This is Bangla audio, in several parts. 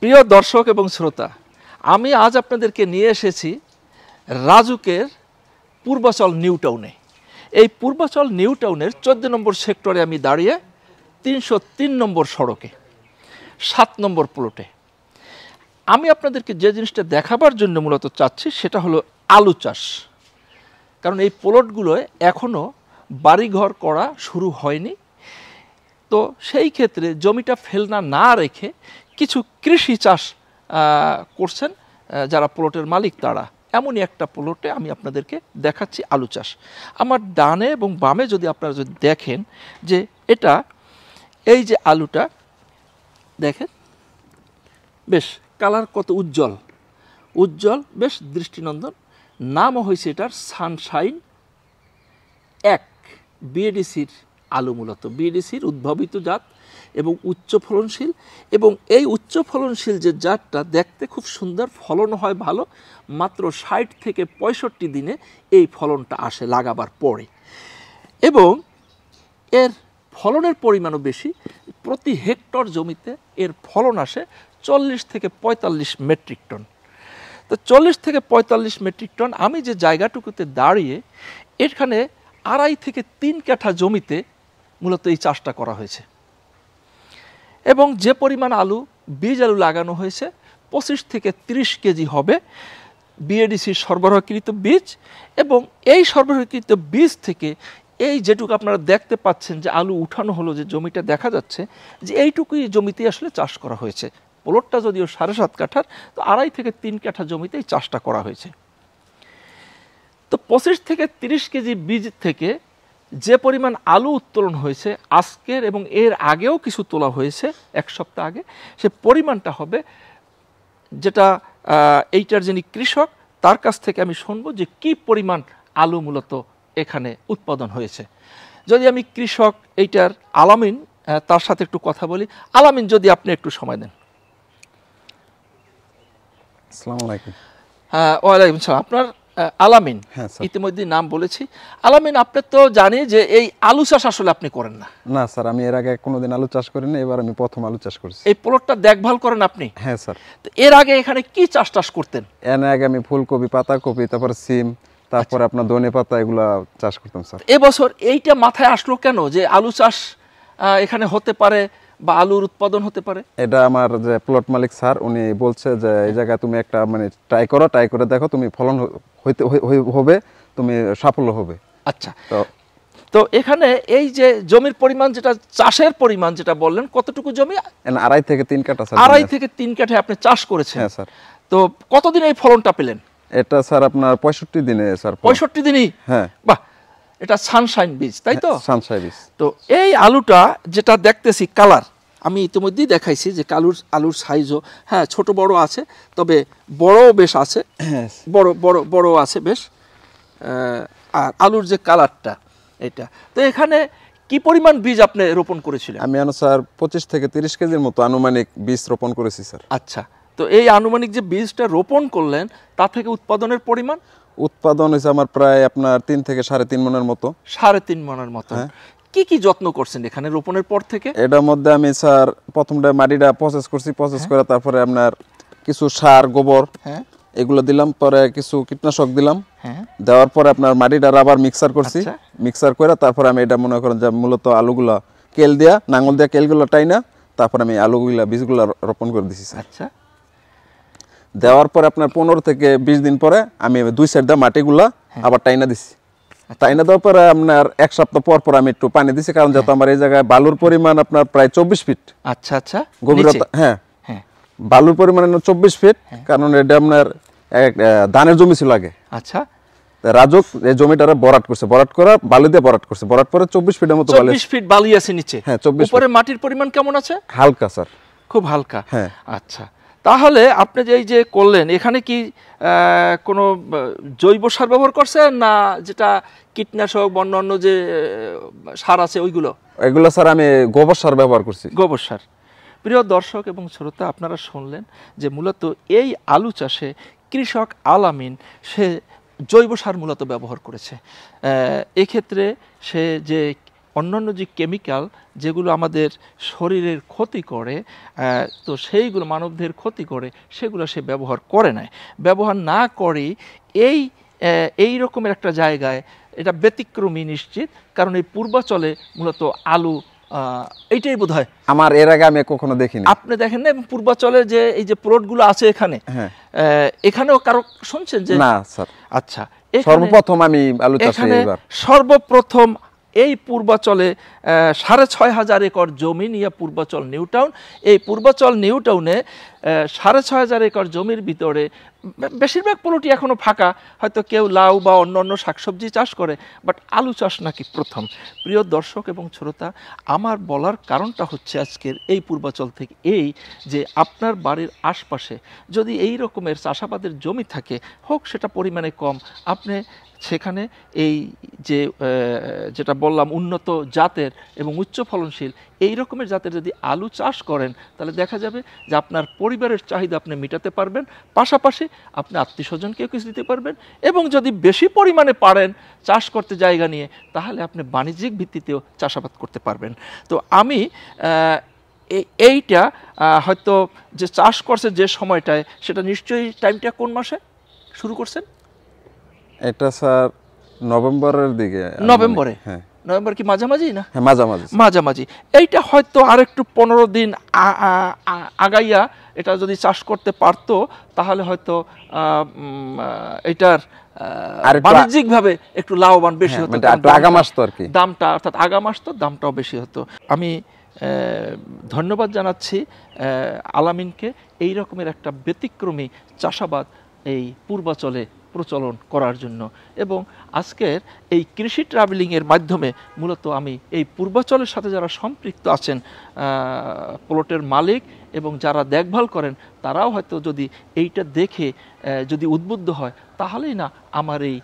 প্রিয় দর্শক এবং শ্রোতা, আমি আজ আপনাদেরকে নিয়ে এসেছি রাজুকের পূর্বাচল নিউ টাউনে। এই পূর্বাচল নিউ টাউনের 14 নম্বর সেক্টরে আমি দাঁড়িয়ে 303 নম্বর সড়কে 7 নম্বর প্লটে। আমি আপনাদেরকে যে জিনিসটা দেখাবার জন্য মূলত চাচ্ছি সেটা হলো আলু চাষ। কারণ এই প্লটগুলোয় এখনও বাড়িঘর করা শুরু হয়নি, তো সেই ক্ষেত্রে জমিটা ফেলনা না রেখে কিছু কৃষি চাষ করছেন যারা প্লটের মালিক তারা। এমনই একটা প্লটে আমি আপনাদেরকে দেখাচ্ছি আলু চাষ। আমার ডানে এবং বামে যদি আপনারা যদি দেখেন যে এটা এই যে আলুটা দেখেন, বেশ কালার কত উজ্জ্বল উজ্জ্বল, বেশ দৃষ্টিনন্দন। নামও হয়েছে এটার সানশাইন 1 বিএডিসির আলু, মূলত বিএডিসির উদ্ভাবিত জাত এবং উচ্চ ফলনশীল। এবং এই উচ্চ ফলনশীল যে জাতটা দেখতে খুব সুন্দর, ফলন হয় ভালো, মাত্র 60 থেকে 65 দিনে এই ফলনটা আসে লাগাবার পরে। এবং এর ফলনের পরিমাণও বেশি, প্রতি হেক্টর জমিতে এর ফলন আসে 40 থেকে 45 মেট্রিক টন। তো 40 থেকে 45 মেট্রিক টন। আমি যে জায়গাটুকুতে দাঁড়িয়ে এখানে 2.5 থেকে 3 কাঠা জমিতে মূলত এই চাষটা করা হয়েছে। এবং যে পরিমাণ বীজ আলু লাগানো হয়েছে 25 থেকে 30 কেজি হবে বিএডিসির সরবরাহকৃত বীজ। এবং এই সরবরাহকৃত বীজ থেকে এই যেটুকু আপনারা দেখতে পাচ্ছেন যে আলু উঠানো হলো, যে জমিটা দেখা যাচ্ছে যে এইটুকুই জমিতে আসলে চাষ করা হয়েছে। প্লটটা যদিও 7.5 কাঠার, তো 2.5 থেকে 3 কাঠা জমিতে এই চাষটা করা হয়েছে। তো 25 থেকে 30 কেজি বীজ থেকে যে পরিমাণ আলু উত্তোলন হয়েছে আজকের এবং এর আগেও কিছু তোলা হয়েছে 1 সপ্তাহ আগে, সে পরিমাণটা হবে যেটা এইটার যিনি কৃষক তার কাছ থেকে আমি শুনবো যে কি পরিমাণ আলু মূলত এখানে উৎপাদন হয়েছে। যদি আমি কৃষক এইটার আলামিন তার সাথে একটু কথা বলি। আলামিন, যদি আপনি একটু সময় দেন। আসসালামু আলাইকুম। ওয়ালাইকুম সালাম। আপনার আলামিন, ইতিমধ্যে নাম বলেছি। আলামিন, আপনি তো জানি যে এই আলু চাষ আসলে আপনি করেন না। না স্যার, আমি এর আগে কোনোদিন আলু চাষ করিনি, এবার আমি প্রথম আলু চাষ করছি। এই প্লটটা দেখভাল করেন আপনি? হ্যাঁ স্যার। তো এর আগে এখানে কি চাষ করতেন? এর আগে আমি ফুলকপি, পাতাকপি, তারপর সিম, তারপরে আপনার ধনে পাতা, এগুলা চাষ করতাম স্যার। এবছর এইটা মাথায় আসলো কেন যে আলু চাষ এখানে হতে পারে বা আলুর উৎপাদন হতে পারে? এটা আমার যে প্লট মালিক স্যার, উনি বলছে যে এই জায়গায় তুমি একটা ট্রাই করে দেখো, তুমি ফলন হবে, তুমি সাফল্য হবে। আচ্ছা, তো এখানে এই যে জমির পরিমাণ, যেটা চাষের পরিমাণ যেটা বললেন, কতটুকু জমি? 2.5 থেকে 3 কাঠা স্যার। 2.5 থেকে 3 কাঠা আপনি চাষ করেছেন? হ্যাঁ স্যার। তো কতদিন এই ফলনটা পেলেন? এটা স্যার আপনার 65 দিনে স্যার। 65 দিনই? হ্যাঁ। বাহ, এটা সানশাইন বীজ, তাই তো? সানশাইন বীজ। তো এই আলুটা যেটা দেখতেছি কালার, আমি ইতিমধ্যেই দেখাইছি যে আলুর সাইজও হ্যাঁ ছোট বড় আছে, তবে বড়ও বেশ আছে, বড় আছে বেশ। আর আলুর যে কালারটা এটা, তো এখানে কি পরিমাণ বীজ আপনি রোপণ করেছিলেন? আমি স্যার 25 থেকে 30 কেজির মতো আনুমানিক বীজ রোপণ করেছি স্যার। আচ্ছা, তো এই আনুমানিক যে বীজটা রোপণ করলেন তা থেকে উৎপাদনের পরিমাণ? উৎপাদন হয়েছে আমার প্রায় আপনার 3 থেকে 3.5 মনের মতো। 3.5 মনের মতো। কি কি যত্ন করছেন এখানে রোপণের পর থেকে? এটার মধ্যে আমি স্যার প্রথমটা মাটিটা প্রসেস করে তারপরে আপনার কিছু সার, গোবর এগুলো দিলাম, পরে কিছু কীটনাশক দিলাম, দেওয়ার পরে আপনার মাটিটা আবার মিক্সার করছি। মিক্সার করে তারপরে আমি এটা মনে করেন যে মূলত আলুগুলা কেল দিয়া, নাঙ্গল দিয়া কেলগুলো টাইনা তারপরে আমি আলুগুলা বীজগুলা রোপণ করে দিছি। আচ্ছা, দেওয়ার পরে আপনার 15 থেকে 20 দিন পরে আমি 2 সাইড দিয়ে মাটিগুলা আবার টাইনা দিছি। টাইনা দেওয়ার পরে আপনার 1 সপ্তাহ পর আমি একটু পানি দিছি, কারণ যেহেতু আমার এই জায়গায় বালুর পরিমাণ আপনার প্রায় 24 ফিট। আচ্ছা আচ্ছা, গভীরতা। হ্যাঁ, বালুর পরিমাণ 24 ফিট, কারণ এটা আপনার ধানের জমি ছিল আগে। আচ্ছা, রাজুক এই জমিটা ভরাট করা বালু দিয়ে ভরাট করছে, ভরাট করে 24 ফিটের মতো বালি। 24 ফিট বালি আছে নিচে? হ্যাঁ, 24 উপরে মাটির পরিমাণ কেমন আছে? হালকা স্যার, খুব হালকা। হ্যাঁ। আচ্ছা, তাহলে আপনি যে এই যে করলেন, এখানে কি কোনো জৈব সার ব্যবহার করছেন না যেটা কীটনাশক অন্যান্য যে সার আছে ওইগুলো? এগুলো স্যার আমি গোবর সার ব্যবহার করছি। গোবর সার। প্রিয় দর্শক এবং শ্রোতা, আপনারা শুনলেন যে মূলত এই আলু চাষে কৃষক আলামিন সে জৈব সার মূলত ব্যবহার করেছে। এক্ষেত্রে সে যে অন্যান্য যে কেমিক্যাল যেগুলো আমাদের শরীরের ক্ষতি করে, তো সেইগুলো মানবদের ক্ষতি করে, সেগুলো সে ব্যবহার করে নাই। ব্যবহার না করে এই রকমের একটা জায়গায় এটা ব্যতিক্রমী নিশ্চিত, কারণ এই পূর্বাচলে মূলত আলু এইটাই বোধ হয়। আমার এর আগে আমি কখনো দেখিনি। আপনি দেখেন না পূর্বাচলে যে এই যে প্লটগুলো আছে এখানে, এখানেও কারো শুনছেন যে? না স্যার। আচ্ছা, সর্বপ্রথম আমি আলু চাষে এবার সর্বপ্রথম এই পূর্বাচলে 6,500 একর জমি নিয়ে পূর্বাচল নিউ টাউন। এই পূর্বাচল নিউ টাউনে 6,500 একর জমির ভিতরে বেশিরভাগ প্লটই এখনো ফাঁকা, হয়তো কেউ লাউ বা অন্য শাকসবজি চাষ করে, বাট আলু চাষ নাকি প্রথম। প্রিয় দর্শক এবং শ্রোতা, আমার বলার কারণটা হচ্ছে আজকের এই পূর্বাচল থেকে এই যে আপনার বাড়ির আশপাশে যদি এই রকমের চাষাবাদের জমি থাকে, হোক সেটা পরিমাণে কম, আপনি সেখানে এই যে যেটা বললাম উন্নত জাতের এবং উচ্চ ফলনশীল এই রকমের জাতের যদি আলু চাষ করেন, তাহলে দেখা যাবে যে আপনার পরিবারের চাহিদা আপনি মেটাতে পারবেন, পাশাপাশি আপনি আত্মীয়স্বজনকেও কিছু দিতে পারবেন, এবং যদি বেশি পরিমাণে পারেন চাষ করতে জায়গা নিয়ে, তাহলে আপনি বাণিজ্যিক ভিত্তিতেও চাষাবাদ করতে পারবেন। তো আমি এইটা হয়তো যে চাষ করছে যে সময়টায়, সেটা নিশ্চয়ই টাইমটা কোন মাসে শুরু করছেন? এটা স্যার নভেম্বরের দিকে। নভেম্বরে? হ্যাঁ। নভেম্বর কি মাঝামাঝি না? হ্যাঁ, মাঝামাঝি। মাঝামাঝি। এইটা হয়তো আরেকটু 15 দিন আগাইয়া এটা যদি চাষ করতে পারতো, তাহলে হয়তো এটার বাণিজ্যিকভাবে একটু লাভবান বেশি হতো। দামটা, অর্থাৎ আগাম আসতো, দামটাও বেশি হতো। আমি ধন্যবাদ জানাচ্ছি আলামিনকে এই রকমের একটা ব্যতিক্রমী চাষাবাদ এই পূর্বাচলে প্রচলন করার জন্য। এবং আজকের এই কৃষি ট্রাভেলিংয়ের মাধ্যমে মূলত আমি এই পূর্বাচলের সাথে যারা সম্পৃক্ত আছেন, প্লটের মালিক এবং যারা দেখভাল করেন, তারাও হয়তো যদি এইটা দেখে যদি উদ্বুদ্ধ হয়, তাহলেই না আমার এই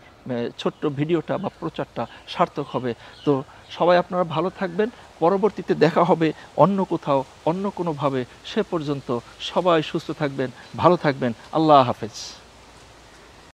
ছোট্ট ভিডিওটা বা প্রচারটা সার্থক হবে। তো সবাই আপনারা ভালো থাকবেন, পরবর্তীতে দেখা হবে অন্য কোথাও অন্য কোনোভাবে। সে পর্যন্ত সবাই সুস্থ থাকবেন, ভালো থাকবেন। আল্লাহ হাফেজ।